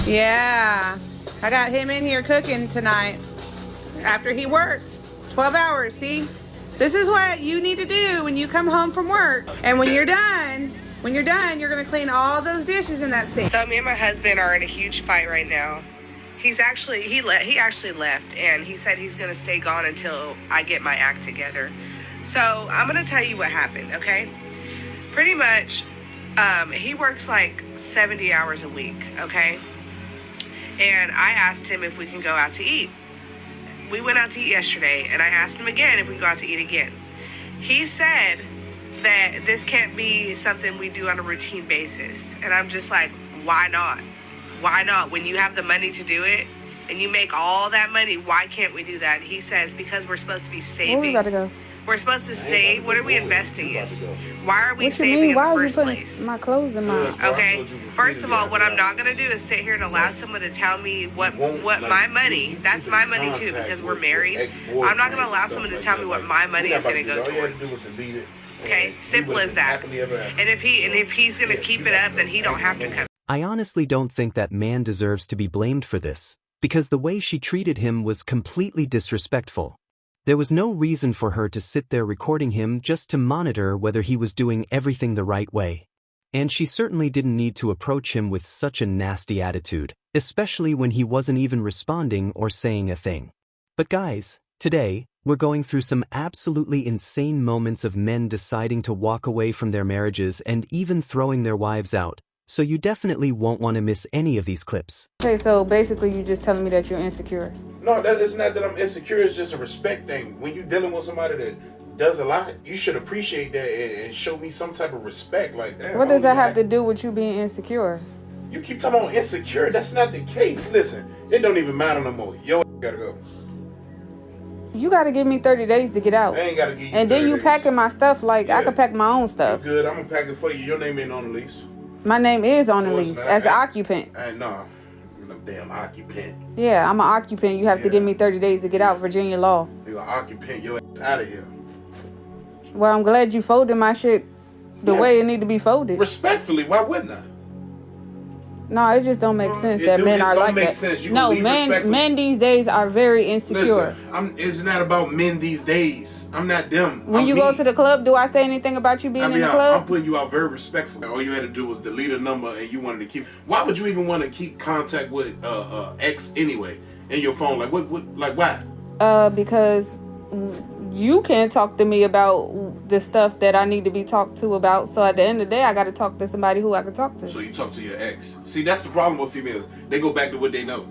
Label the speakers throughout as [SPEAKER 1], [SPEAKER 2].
[SPEAKER 1] Yeah, I got him in here cooking tonight after he worked 12 hours. See, this is what you need to do when you come home from work. And you're gonna clean all those dishes in that sink. So me and my husband are in a huge fight right now. He actually left, and he said he's gonna stay gone until I get my act together. So I'm gonna tell you what happened, okay? Pretty much, he works like 70 hours a week, okay? And I asked him if we can go out to eat. We went out to eat yesterday, and I asked him again if we can go out to eat again. He said that this can't be something we do on a routine basis. And I'm just like, why not? Why not? When you have the money to do it, and you make all that money, why can't we do that? He says, because we're supposed to be saving.
[SPEAKER 2] Where we about to go?
[SPEAKER 1] We're supposed to save. What are we investing in? Why are we
[SPEAKER 2] What you
[SPEAKER 1] saving
[SPEAKER 2] mean?
[SPEAKER 1] in
[SPEAKER 2] Why
[SPEAKER 1] the
[SPEAKER 2] are you
[SPEAKER 1] first
[SPEAKER 2] putting
[SPEAKER 1] place?
[SPEAKER 2] my clothes in my...
[SPEAKER 1] Okay, first of all, what I'm not going to do is sit here and allow someone to tell me what my money, that's my money too, because we're married. I'm not going to allow someone to tell me what my money is going to go towards. Okay, simple as that. And if he's going to keep it up, then he don't have to come.
[SPEAKER 3] I honestly don't think that man deserves to be blamed for this, because the way she treated him was completely disrespectful. There was no reason for her to sit there recording him just to monitor whether he was doing everything the right way. And she certainly didn't need to approach him with such a nasty attitude, especially when he wasn't even responding or saying a thing. But guys, today, we're going through some absolutely insane moments of men deciding to walk away from their marriages and even throwing their wives out, so you definitely won't want to miss any of these clips.
[SPEAKER 2] Okay, so basically you're just telling me that you're insecure.
[SPEAKER 4] No, it's not that I'm insecure. It's just a respect thing. When you're dealing with somebody that does a lot, you should appreciate that and show me some type of respect like that.
[SPEAKER 2] What does that have to do with you being insecure?
[SPEAKER 4] You keep talking about insecure. That's not the case. Listen, it don't even matter no more. Yo, gotta go.
[SPEAKER 2] You gotta give me 30 days to get out.
[SPEAKER 4] I ain't gotta give you
[SPEAKER 2] And then
[SPEAKER 4] 30
[SPEAKER 2] you
[SPEAKER 4] days.
[SPEAKER 2] packing my stuff like I could pack my own stuff.
[SPEAKER 4] You good. I'm gonna pack it for you. Your name ain't on the lease.
[SPEAKER 2] My name is on the
[SPEAKER 4] No, it's
[SPEAKER 2] lease
[SPEAKER 4] not.
[SPEAKER 2] as an occupant.
[SPEAKER 4] No damn occupant.
[SPEAKER 2] Yeah, I'm an occupant. You have to give me 30 days to get out. Virginia law.
[SPEAKER 4] You're an occupant. Your ass out of here.
[SPEAKER 2] Well, I'm glad you folded my shit the way it need to be folded.
[SPEAKER 4] Respectfully, why wouldn't I?
[SPEAKER 2] No, it just don't make sense that men are like that. No, men these days are very insecure.
[SPEAKER 4] Listen, it's not about men these days. I'm not them.
[SPEAKER 2] When you go to the club, do I say anything about you being in the club?
[SPEAKER 4] I'm putting you out very respectfully. All you had to do was delete a number and you wanted to keep. Why would you even want to keep contact with ex anyway in your phone? Like what like why?
[SPEAKER 2] Because you can't talk to me about the stuff that I need to be talked to about. So at the end of the day, I got to talk to somebody who I can talk to.
[SPEAKER 4] So you talk to your ex. See, that's the problem with females. They go back to what they know.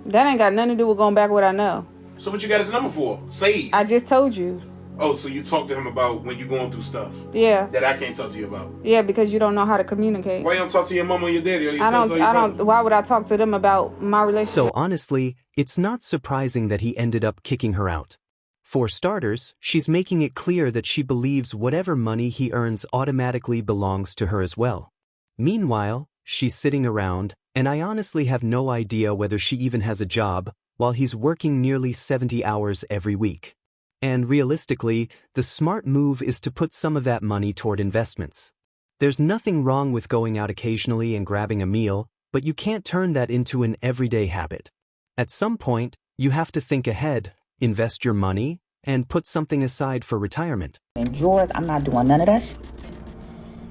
[SPEAKER 2] That ain't got nothing to do with going back what I know.
[SPEAKER 4] So what you got his number for? Save.
[SPEAKER 2] I just told you.
[SPEAKER 4] Oh, so you talk to him about when you're going through stuff.
[SPEAKER 2] Yeah.
[SPEAKER 4] That I can't talk to you about.
[SPEAKER 2] Yeah, because you don't know how to communicate.
[SPEAKER 4] Why you don't talk to your mom or your daddy or your
[SPEAKER 2] I
[SPEAKER 4] sister or your brother?
[SPEAKER 2] why would I talk to them about my relationship?
[SPEAKER 3] So honestly, it's not surprising that he ended up kicking her out. For starters, she's making it clear that she believes whatever money he earns automatically belongs to her as well. Meanwhile, she's sitting around, and I honestly have no idea whether she even has a job, while he's working nearly 70 hours every week. And realistically, the smart move is to put some of that money toward investments. There's nothing wrong with going out occasionally and grabbing a meal, but you can't turn that into an everyday habit. At some point, you have to think ahead, invest your money, and put something aside for retirement.
[SPEAKER 5] In drawers, I'm not doing none of that shit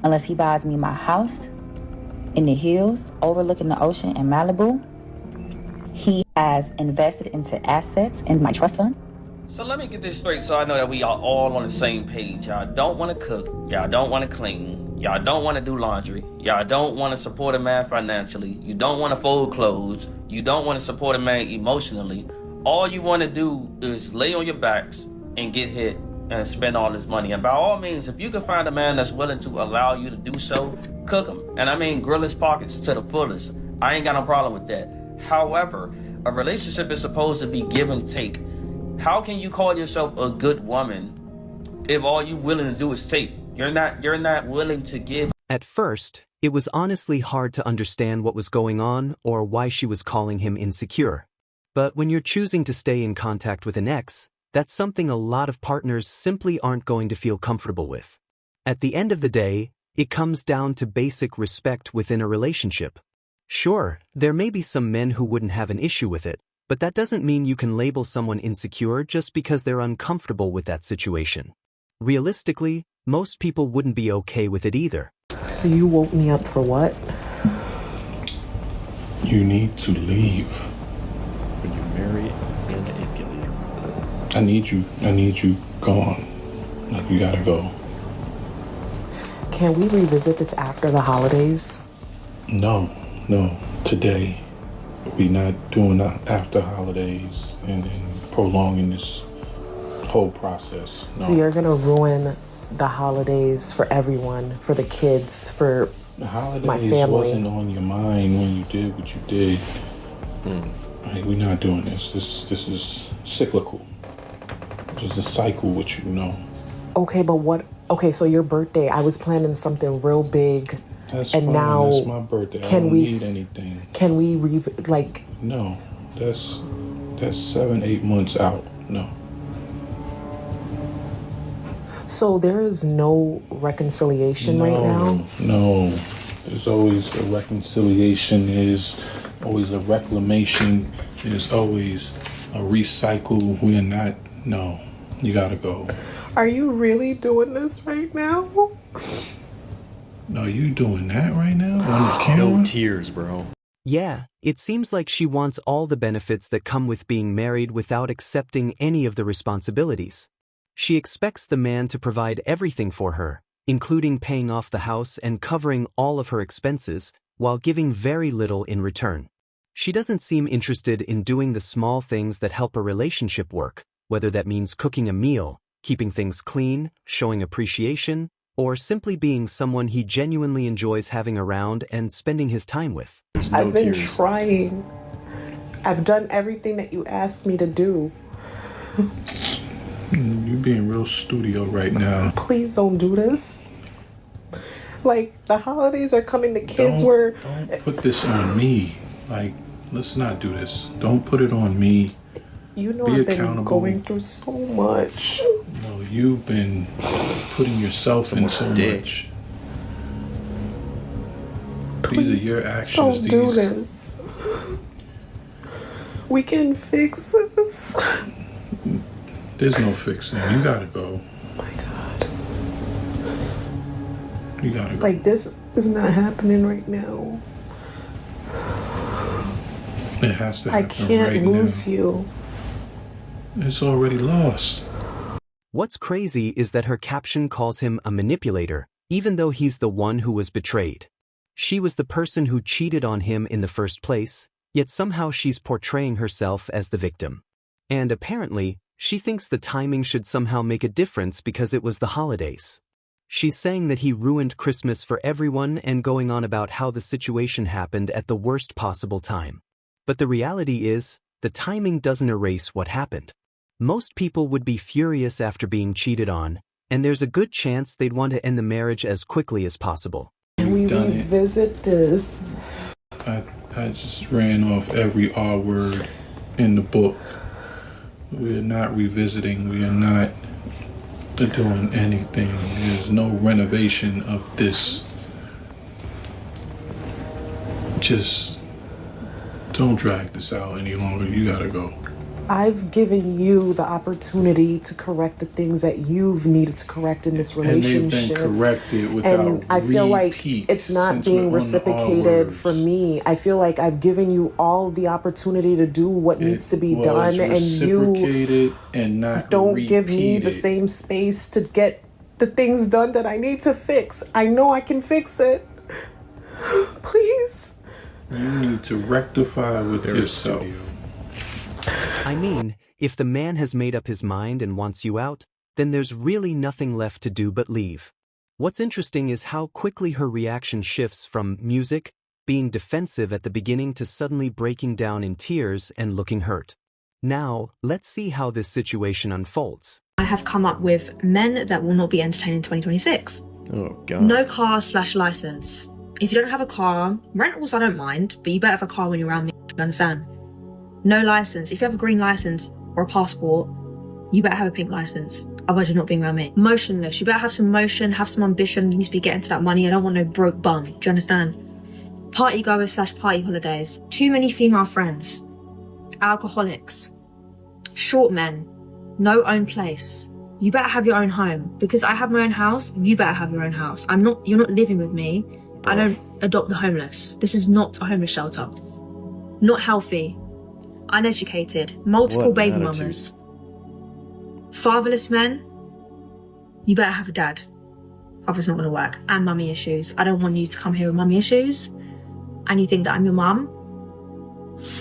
[SPEAKER 5] unless he buys me my house in the hills overlooking the ocean in Malibu. He has invested into assets in my trust fund.
[SPEAKER 6] So let me get this straight so I know that we are all on the same page. Y'all don't want to cook. Y'all don't want to clean. Y'all don't want to do laundry. Y'all don't want to support a man financially. You don't want to fold clothes. You don't want to support a man emotionally. All you want to do is lay on your backs and get hit and spend all this money. And by all means, if you can find a man that's willing to allow you to do so, cook him. And I mean grill his pockets to the fullest. I ain't got no problem with that. However, a relationship is supposed to be give and take. How can you call yourself a good woman if all you willing to do is take? You're not willing to give.
[SPEAKER 3] At first, it was honestly hard to understand what was going on or why she was calling him insecure. But when you're choosing to stay in contact with an ex, that's something a lot of partners simply aren't going to feel comfortable with. At the end of the day, it comes down to basic respect within a relationship. Sure, there may be some men who wouldn't have an issue with it, but that doesn't mean you can label someone insecure just because they're uncomfortable with that situation. Realistically, most people wouldn't be okay with it either.
[SPEAKER 7] So you woke me up for what?
[SPEAKER 8] You need to leave.
[SPEAKER 9] When you marry a manipulator.
[SPEAKER 8] I need you gone. Like, you gotta go.
[SPEAKER 7] Can we revisit this after the holidays?
[SPEAKER 8] No. Today. We not doing that after holidays and prolonging this whole process. No.
[SPEAKER 7] So you're gonna ruin the holidays for everyone, for the kids, for
[SPEAKER 8] the holidays
[SPEAKER 7] my family.
[SPEAKER 8] Wasn't on your mind when you did what you did. Like, we're not doing this. This is cyclical. Just a cycle, what you know.
[SPEAKER 7] Okay, but what? Okay, so your birthday, I was planning something real big.
[SPEAKER 8] That's
[SPEAKER 7] and
[SPEAKER 8] fine.
[SPEAKER 7] now
[SPEAKER 8] That's my birthday. I don't need anything.
[SPEAKER 7] Can we
[SPEAKER 8] No, that's 7-8 months out. No.
[SPEAKER 7] So there is no reconciliation right now?
[SPEAKER 8] No. There's always a reconciliation. There's always a reclamation. There's always a recycle. We're not. No. You gotta go.
[SPEAKER 7] Are you really doing this right now?
[SPEAKER 8] No, you doing that right now on this camera?
[SPEAKER 9] No tears, bro.
[SPEAKER 3] Yeah, it seems like she wants all the benefits that come with being married without accepting any of the responsibilities. She expects the man to provide everything for her, including paying off the house and covering all of her expenses, while giving very little in return. She doesn't seem interested in doing the small things that help a relationship work, whether that means cooking a meal, keeping things clean, showing appreciation, or simply being someone he genuinely enjoys having around and spending his time with.
[SPEAKER 7] I've been trying. I've done everything that you asked me to do.
[SPEAKER 8] You're being real studio right now.
[SPEAKER 7] Please don't do this. Like, the holidays are coming, the kids
[SPEAKER 8] Don't put this on me. Like, let's not do this. Don't put it on me.
[SPEAKER 7] You know,
[SPEAKER 8] Be
[SPEAKER 7] I've been
[SPEAKER 8] accountable.
[SPEAKER 7] going through so much.
[SPEAKER 8] No, you've been putting yourself in so much.
[SPEAKER 7] Please,
[SPEAKER 8] these are your actions.
[SPEAKER 7] Don't do this. We can fix this.
[SPEAKER 8] There's no fixing. You gotta go.
[SPEAKER 7] Oh my God.
[SPEAKER 8] You gotta go.
[SPEAKER 7] Like, this is not happening right now.
[SPEAKER 8] It has to
[SPEAKER 7] I
[SPEAKER 8] happen
[SPEAKER 7] can't
[SPEAKER 8] right
[SPEAKER 7] lose
[SPEAKER 8] now.
[SPEAKER 7] you.
[SPEAKER 8] It's already lost.
[SPEAKER 3] What's crazy is that her caption calls him a manipulator, even though he's the one who was betrayed. She was the person who cheated on him in the first place, yet somehow she's portraying herself as the victim. And apparently, she thinks the timing should somehow make a difference because it was the holidays. She's saying that he ruined Christmas for everyone and going on about how the situation happened at the worst possible time. But the reality is, the timing doesn't erase what happened. Most people would be furious after being cheated on, and there's a good chance they'd want to end the marriage as quickly as possible.
[SPEAKER 7] Can we revisit this?
[SPEAKER 8] I just ran off every R word in the book. We're not revisiting. We are not doing anything. There's no renovation of this. Just don't drag this out any longer. You gotta go.
[SPEAKER 7] I've given you the opportunity to correct the things that you've needed to correct in this relationship.
[SPEAKER 8] And they've been corrected without
[SPEAKER 7] and I feel like it's not being reciprocated for me. I feel like I've given you all the opportunity to do what needs to be done, and you
[SPEAKER 8] and not
[SPEAKER 7] don't give me the same space to get the things done that I need to fix. I know I can fix it. Please.
[SPEAKER 8] You need to rectify with yourself.
[SPEAKER 3] I mean, if the man has made up his mind and wants you out, then there's really nothing left to do but leave. What's interesting is how quickly her reaction shifts from music, being defensive at the beginning, to suddenly breaking down in tears and looking hurt. Now, let's see how this situation unfolds.
[SPEAKER 10] I have come up with men that will not be entertained in 2026.
[SPEAKER 9] Oh, God.
[SPEAKER 10] No car/license. If you don't have a car, rentals I don't mind, but you better have a car when you're around me, you understand? No license. If you have a green license or a passport, you better have a pink license. Otherwise you're not being around me. Motionless. You better have some motion, have some ambition. You need to be getting to that money. I don't want no broke bum. Do you understand? party goers / party holidays, too many female friends, alcoholics, short men, no own place. You better have your own home. Because I have my own house, you better have your own house. You're not living with me. I don't adopt the homeless. This is not a homeless shelter. Not healthy. Uneducated. Multiple baby mamas. Fatherless men. You better have a dad. Father's not going to work. And mummy issues. I don't want you to come here with mummy issues. And you think that I'm your mum.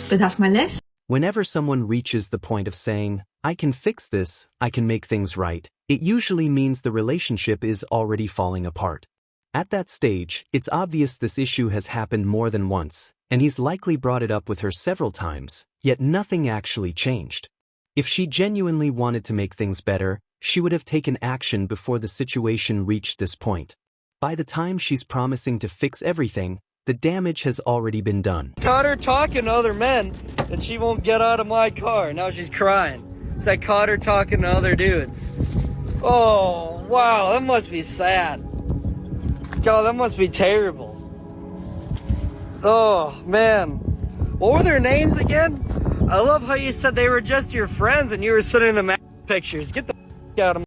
[SPEAKER 10] But that's my list.
[SPEAKER 3] Whenever someone reaches the point of saying, I can fix this, I can make things right, it usually means the relationship is already falling apart. At that stage, it's obvious this issue has happened more than once, and he's likely brought it up with her several times, yet nothing actually changed. If she genuinely wanted to make things better, she would have taken action before the situation reached this point. By the time she's promising to fix everything, the damage has already been done.
[SPEAKER 11] Caught her talking to other men, and she won't get out of my car. Now she's crying. So I caught her talking to other dudes. Oh, wow, that must be sad. God, that must be terrible. Oh, man. What were their names again? I love how you said they were just your friends and you were sending them pictures. Get the out of my...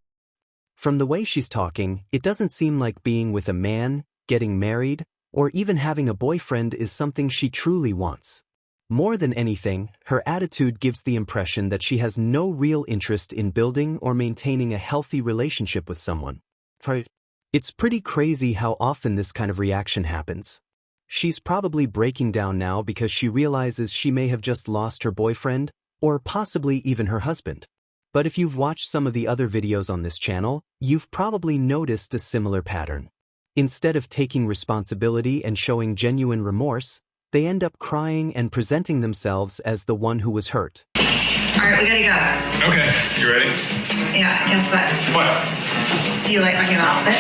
[SPEAKER 3] From the way she's talking, it doesn't seem like being with a man, getting married, or even having a boyfriend is something she truly wants. More than anything, her attitude gives the impression that she has no real interest in building or maintaining a healthy relationship with someone. It's pretty crazy how often this kind of reaction happens. She's probably breaking down now because she realizes she may have just lost her boyfriend, or possibly even her husband. But if you've watched some of the other videos on this channel, you've probably noticed a similar pattern. Instead of taking responsibility and showing genuine remorse, they end up crying and presenting themselves as the one who was hurt.
[SPEAKER 12] All right, we gotta go.
[SPEAKER 13] Okay, you ready?
[SPEAKER 12] Yeah, guess what?
[SPEAKER 13] What?
[SPEAKER 12] Do you like my new outfit?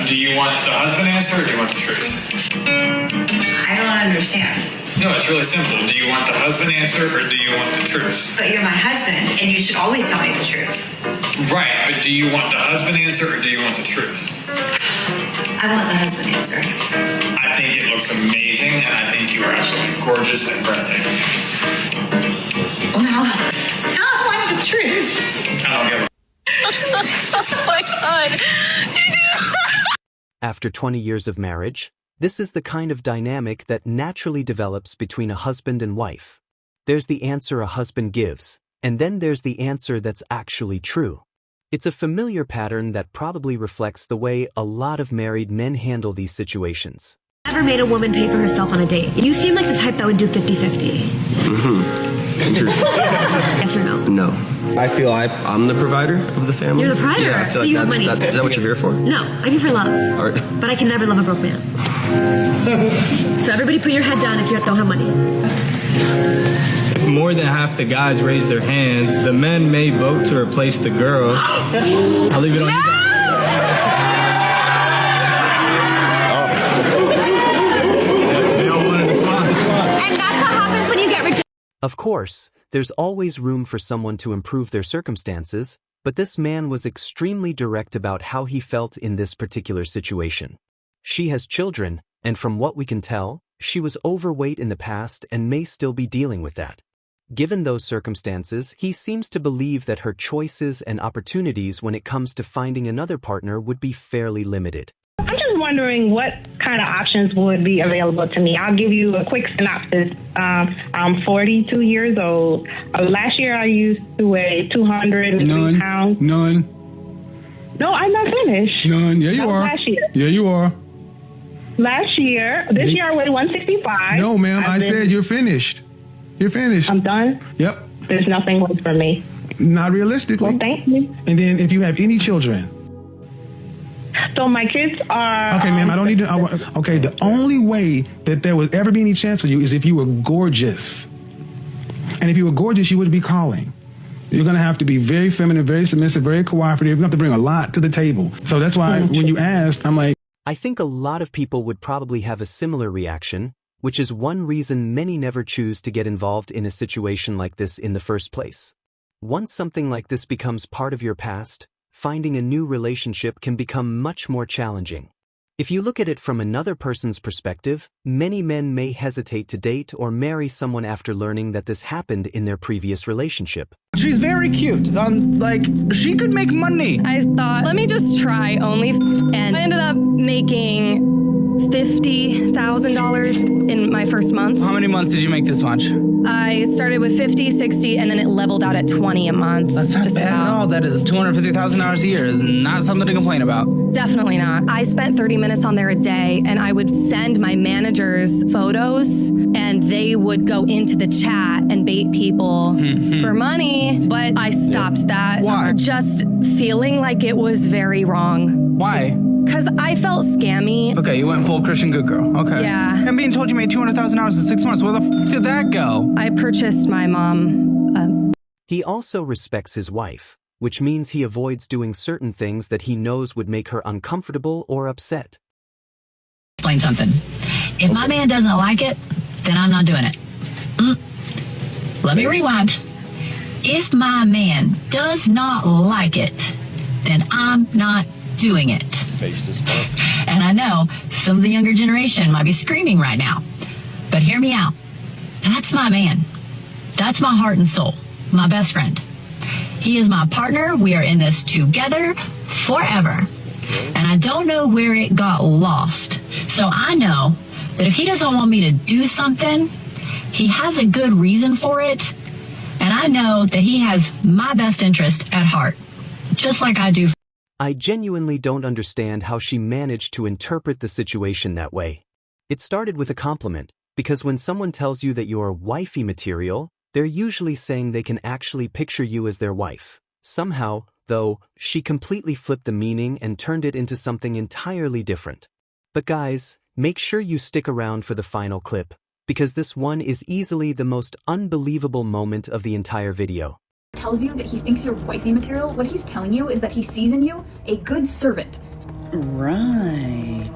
[SPEAKER 13] Do you want the husband answer or do you want the truth?
[SPEAKER 12] I don't understand.
[SPEAKER 13] No, it's really simple. Do you want the husband answer or do you want the truth?
[SPEAKER 12] But you're my husband, and you should always tell me the truth.
[SPEAKER 13] Right, but do you want the husband answer or do you want the truth?
[SPEAKER 12] I want the husband answer.
[SPEAKER 13] I think it looks amazing, and I think you are absolutely gorgeous and breathtaking.
[SPEAKER 12] Well, now I want the truth.
[SPEAKER 13] I don't give a...
[SPEAKER 12] Oh my God.
[SPEAKER 3] After 20 years of marriage, this is the kind of dynamic that naturally develops between a husband and wife. There's the answer a husband gives, and then there's the answer that's actually true. It's a familiar pattern that probably reflects the way a lot of married men handle these situations.
[SPEAKER 14] Ever made a woman pay for herself on a date? You seem like the type that would do 50-50.
[SPEAKER 15] Interesting.
[SPEAKER 14] Yes or no?
[SPEAKER 15] No. I feel I'm the provider of the family.
[SPEAKER 14] You're the provider,
[SPEAKER 15] Yeah, I feel
[SPEAKER 14] so
[SPEAKER 15] like
[SPEAKER 14] you have money.
[SPEAKER 15] Is that what you're here for?
[SPEAKER 14] No, I'm here for love.
[SPEAKER 15] All right.
[SPEAKER 14] But I can never love a broke man. So everybody put your head down if you don't have money.
[SPEAKER 16] If more than half the guys raise their hands, the men may vote to replace the girl. I'll leave it on you guys.
[SPEAKER 14] And that's what happens when you get rejected.
[SPEAKER 3] Of course, there's always room for someone to improve their circumstances, but this man was extremely direct about how he felt in this particular situation. She has children, and from what we can tell, she was overweight in the past and may still be dealing with that. Given those circumstances, he seems to believe that her choices and opportunities when it comes to finding another partner would be fairly limited.
[SPEAKER 17] I'm just wondering what kind of options would be available to me. I'll give you a quick synopsis. I'm 42 years old. Last year I used to weigh 203 pounds.
[SPEAKER 18] None.
[SPEAKER 17] No, I'm not finished.
[SPEAKER 18] None. Yeah, you
[SPEAKER 17] That was
[SPEAKER 18] are.
[SPEAKER 17] last year.
[SPEAKER 18] Yeah, you are.
[SPEAKER 17] Last year, this year I weighed 165.
[SPEAKER 18] No, ma'am. I said you're finished. You're finished.
[SPEAKER 17] I'm done?
[SPEAKER 18] Yep.
[SPEAKER 17] There's nothing left for me.
[SPEAKER 18] Not realistically.
[SPEAKER 17] Well, thank you.
[SPEAKER 18] And then if you have any children.
[SPEAKER 17] So my kids are...
[SPEAKER 18] Okay, ma'am, I don't need to... okay, the only way that there would ever be any chance for you is if you were gorgeous. And if you were gorgeous, you wouldn't be calling. You're going to have to be very feminine, very submissive, very cooperative. You're going to have to bring a lot to the table. So that's why when you asked, I'm like...
[SPEAKER 3] I think a lot of people would probably have a similar reaction, which is one reason many never choose to get involved in a situation like this in the first place. Once something like this becomes part of your past, finding a new relationship can become much more challenging. If you look at it from another person's perspective, many men may hesitate to date or marry someone after learning that this happened in their previous relationship.
[SPEAKER 16] She's very cute. She could make money.
[SPEAKER 19] I thought, let me just try only, and I ended up making $50,000 in my first month.
[SPEAKER 16] How many months did you make this much?
[SPEAKER 19] I started with 50, 60, and then it leveled out at 20 a month.
[SPEAKER 16] That's not bad at all. That is $250,000 a year. Is not something to complain about.
[SPEAKER 19] Definitely not. I spent 30 minutes on there a day, and I would send my managers photos, and they would go into the chat and bait people for money, but I stopped that.
[SPEAKER 16] Why?
[SPEAKER 19] Just feeling like it was very wrong.
[SPEAKER 16] Why?
[SPEAKER 19] Because I felt scammy.
[SPEAKER 16] Okay, you went full Christian good girl. Okay.
[SPEAKER 19] Yeah.
[SPEAKER 16] And being told you made $200,000 in 6 months. Where the f did that go?
[SPEAKER 19] I purchased my mom.
[SPEAKER 3] He also respects his wife, which means he avoids doing certain things that he knows would make her uncomfortable or upset.
[SPEAKER 14] Explain something. If my man doesn't like it, then I'm not doing it. Let me rewind. If my man does not like it, then I'm not doing it.
[SPEAKER 9] Based as fuck.
[SPEAKER 14] And I know some of the younger generation might be screaming right now, but hear me out. That's my man. That's my heart and soul, my best friend. He is my partner. We are in this together forever. And I don't know where it got lost. So I know that if he doesn't want me to do something, he has a good reason for it. And I know that he has my best interest at heart, just like I do.
[SPEAKER 3] I genuinely don't understand how she managed to interpret the situation that way. It started with a compliment, because when someone tells you that you're wifey material, they're usually saying they can actually picture you as their wife. Somehow, though, she completely flipped the meaning and turned it into something entirely different. But guys, make sure you stick around for the final clip, because this one is easily the most unbelievable moment of the entire video.
[SPEAKER 20] Tells you that he thinks you're wifey material, what he's telling you is that he sees in you a good servant.
[SPEAKER 21] Right.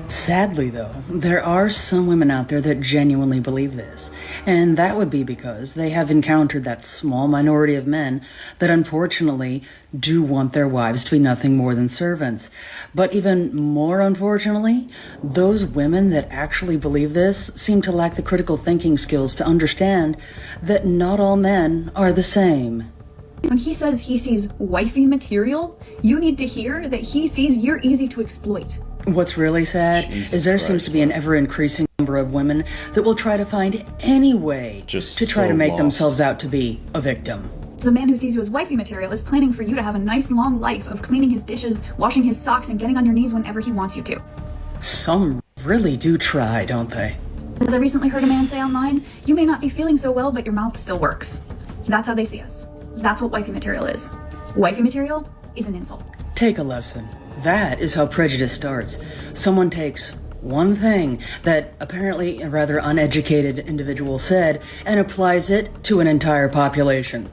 [SPEAKER 21] Sadly, though, there are some women out there that genuinely believe this, and that would be because they have encountered that small minority of men that unfortunately do want their wives to be nothing more than servants. But even more unfortunately, those women that actually believe this seem to lack the critical thinking skills to understand that not all men are the same.
[SPEAKER 20] When he says he sees wifey material, you need to hear that he sees you're easy to exploit.
[SPEAKER 21] What's really sad is there seems to be an ever-increasing number of women that will try to find any way to try to make themselves out to be a victim.
[SPEAKER 20] The man who sees you as wifey material is planning for you to have a nice long life of cleaning his dishes, washing his socks, and getting on your knees whenever he wants you to.
[SPEAKER 21] Some really do try, don't they?
[SPEAKER 20] As I recently heard a man say online, you may not be feeling so well, but your mouth still works. That's how they see us. That's what wifey material is. Wifey material is an insult.
[SPEAKER 21] Take a lesson. That is how prejudice starts. Someone takes one thing that apparently a rather uneducated individual said and applies it to an entire population.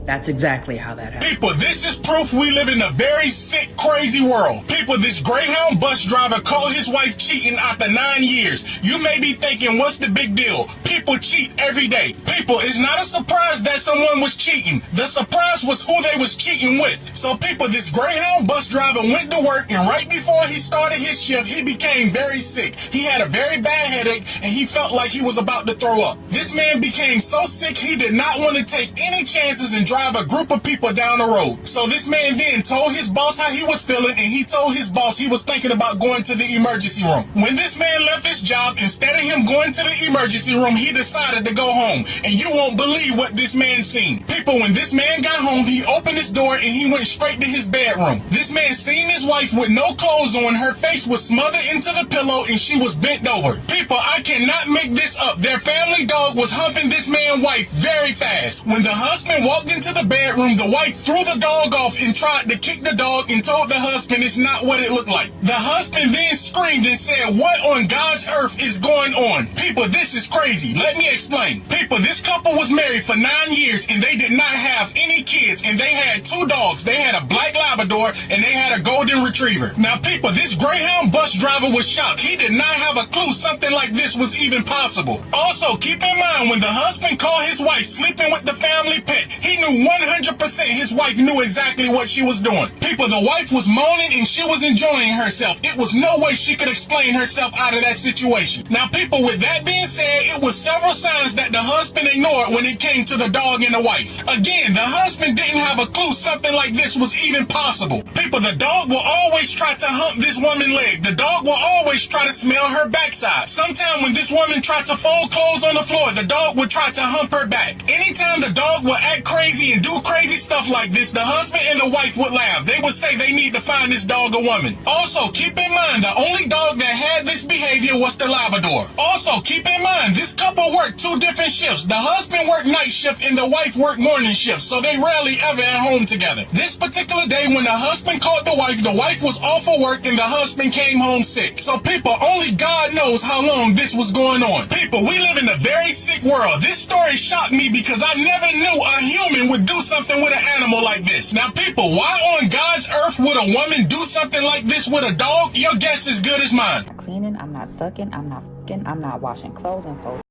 [SPEAKER 21] That's exactly how that happened.
[SPEAKER 22] People, this is proof we live in a very sick, crazy world. People, this Greyhound bus driver caught his wife cheating after 9 years. You may be thinking, what's the big deal? People cheat every day. People, it's not a surprise that someone was cheating. The surprise was who they was cheating with. So people, this Greyhound bus driver went to work, and right before he started his shift, he became very sick. He had a very bad headache, and he felt like he was about to throw up. This man became so sick, he did not want to take any chances and drive a group of people down the road. So this man then told his boss how he was feeling, and he told his boss he was thinking about going to the emergency room. When this man left his job, instead of him going to the emergency room, he decided to go home. And you won't believe what this man seen. People, when this man got home, he opened his door and he went straight to his bedroom. This man seen his wife with no clothes on. Her face was smothered into the pillow and she was bent over. People, I cannot make this up. Their family dog was humping this man's wife very fast. When the husband walked into the bedroom, the wife threw the dog off and tried to kick the dog and told the husband it's not what it looked like. The husband then screamed and said, what on God's earth is going on? People, this is crazy. Let me explain. People, this couple was married for 9 years and they did not have any kids, and they had 2 dogs. They had a black Labrador and they had a golden retriever. Now people, this Greyhound bus driver was shocked. He did not have a clue something like this was even possible. Also, keep in mind, when the husband caught his wife sleeping with the family pet, he knew knew 100% his wife knew exactly what she was doing. People, the wife was moaning and she was enjoying herself. It was no way she could explain herself out of that situation. Now, people, with that being said, it was several signs that the husband ignored when it came to the dog and the wife. Again, the husband didn't have a clue something like this was even possible. People, the dog will always try to hump this woman's leg. The dog will always try to smell her backside. Sometime when this woman tried to fold clothes on the floor, the dog would try to hump her back. Anytime the dog would act crazy and do crazy stuff like this, the husband and the wife would laugh. They would say they need to find this dog a woman. Also, keep in mind, the only dog that had this behavior was the Labrador. Also, keep in mind, this couple worked 2 different shifts. The husband worked night shift and the wife worked morning shift, so they rarely ever at home together. This particular day when the husband called the wife was off for work and the husband came home sick. So people, only God knows how long this was going on. People, we live in a very sick world. This story shocked me because I never knew a human would do something with an animal like this. Now people, why on God's earth would a woman do something like this with a dog? Your guess is good as mine.
[SPEAKER 5] Cleaning, I'm not sucking, I'm not f***ing, I'm not washing clothes and folding